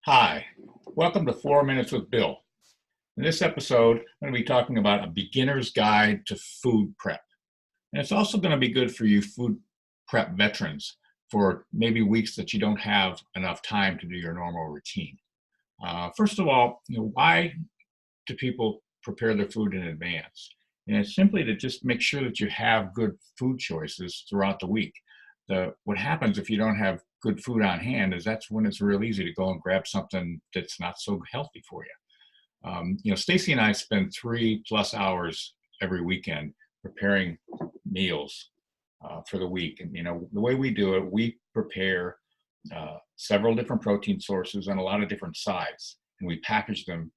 Hi, welcome to 4 Minutes with Bill. In this episode, I'm going to be talking about a beginner's guide to food prep. And it's also going to be good for you food prep veterans for maybe weeks that you don't have enough time to do your normal routine. First of all, why do people prepare their food in advance? And it's simply to just make sure that you have good food choices throughout the week. What happens if you don't have good food on hand is that's when it's real easy to go and grab something that's not so healthy for you. Staci and I spend 3+ hours every weekend preparing meals for the week. And, the way we do it, we prepare several different protein sources and a lot of different sides, and we package them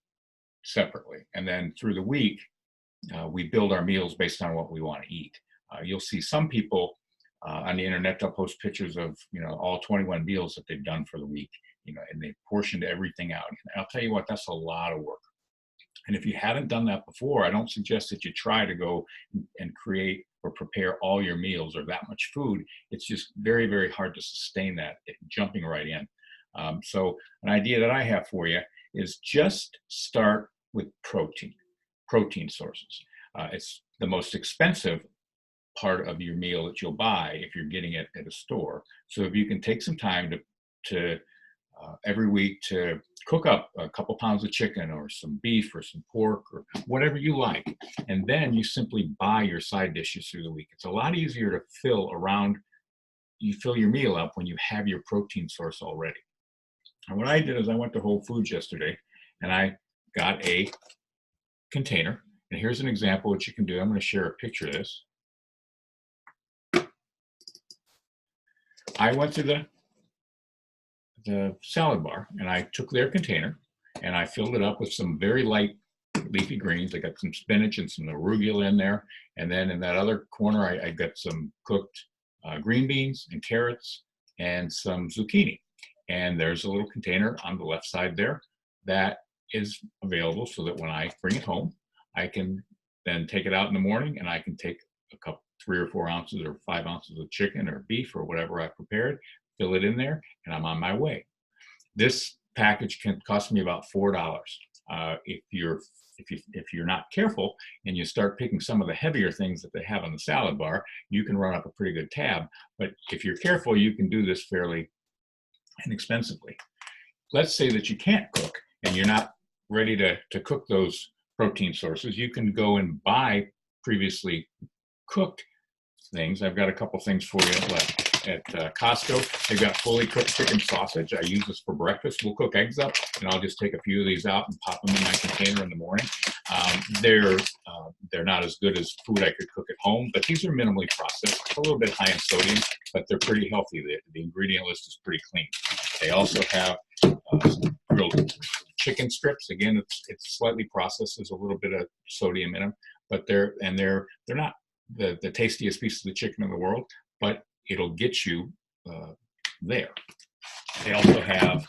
separately. And then through the week, we build our meals based on what we want to eat. You'll see some people on the internet, they'll post pictures of, all 21 meals that they've done for the week, and they've portioned everything out. And I'll tell you what, that's a lot of work. And if you haven't done that before, I don't suggest that you try to go and create or prepare all your meals or that much food. It's just very, very hard to sustain that jumping right in. So an idea that I have for you is just start with protein sources. It's the most expensive part of your meal that you'll buy if you're getting it at a store. So if you can take some time to every week to cook up a couple pounds of chicken or some beef or some pork or whatever you like, and then you simply buy your side dishes through the week. It's a lot easier to fill your meal up when you have your protein source already. And what I did is I went to Whole Foods yesterday and I got a container. And here's an example what you can do. I'm going to share a picture of this. I went to the salad bar and I took their container and I filled it up with some very light leafy greens. I got some spinach and some arugula in there. And then in that other corner, I got some cooked green beans and carrots and some zucchini. And there's a little container on the left side there that is available so that when I bring it home, I can then take it out in the morning and I can take a cup, 3 or 4 ounces or 5 ounces of chicken or beef or whatever I prepared, fill it in there, and I'm on my way. This package can cost me about $4. If you're not careful and you start picking some of the heavier things that they have on the salad bar, you can run up a pretty good tab. But if you're careful, you can do this fairly inexpensively. Let's say that you can't cook and you're not ready to cook those protein sources. You can go and buy previously cooked things. I've got a couple things for you at Costco. They've got fully cooked chicken sausage. I use this for breakfast. We'll cook eggs up, and I'll just take a few of these out and pop them in my container in the morning. They're not as good as food I could cook at home, but these are minimally processed, a little bit high in sodium, but they're pretty healthy. The ingredient list is pretty clean. They also have some grilled chicken strips. Again, it's slightly processed. There's a little bit of sodium in them, but they're not the tastiest piece of the chicken in the world, but it'll get you there. They also have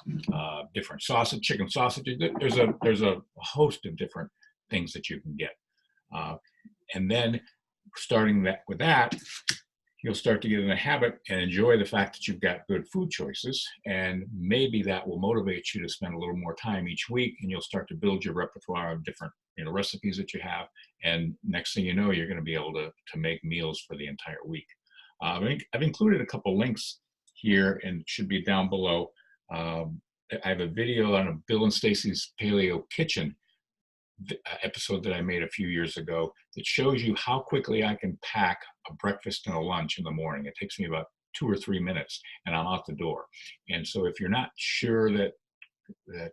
different chicken sausages. There's a host of different things that you can get. And then starting with that, you'll start to get in a habit and enjoy the fact that you've got good food choices. And maybe that will motivate you to spend a little more time each week, and you'll start to build your repertoire of different recipes that you have. And next thing you know, you're going to be able to make meals for the entire week. I've included a couple links here and it should be down below. I have a video on a Bill and Staci's Paleo Kitchen episode that I made a few years ago that shows you how quickly I can pack a breakfast and a lunch in the morning. It takes me about 2 or 3 minutes and I'm out the door. And so if you're not sure that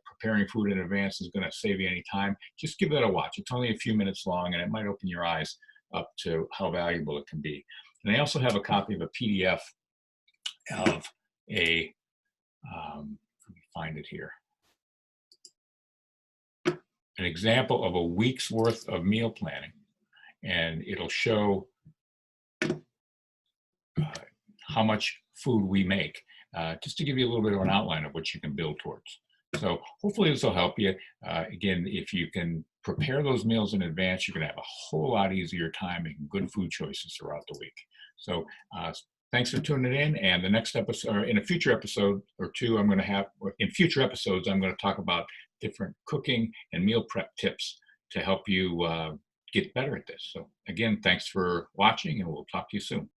preparing food in advance is going to save you any time, just give that a watch. It's only a few minutes long and it might open your eyes up to how valuable it can be. And I also have a copy of a PDF of let me find it here, an example of a week's worth of meal planning. And it'll show how much food we make, just to give you a little bit of an outline of what you can build towards. So hopefully this will help you. Again, if you can prepare those meals in advance, you're going to have a whole lot easier time making good food choices throughout the week. So Thanks for tuning in. And the next episode, or in a future episode or two, in future episodes, I'm going to talk about different cooking and meal prep tips to help you get better at this. So again, thanks for watching, and we'll talk to you soon.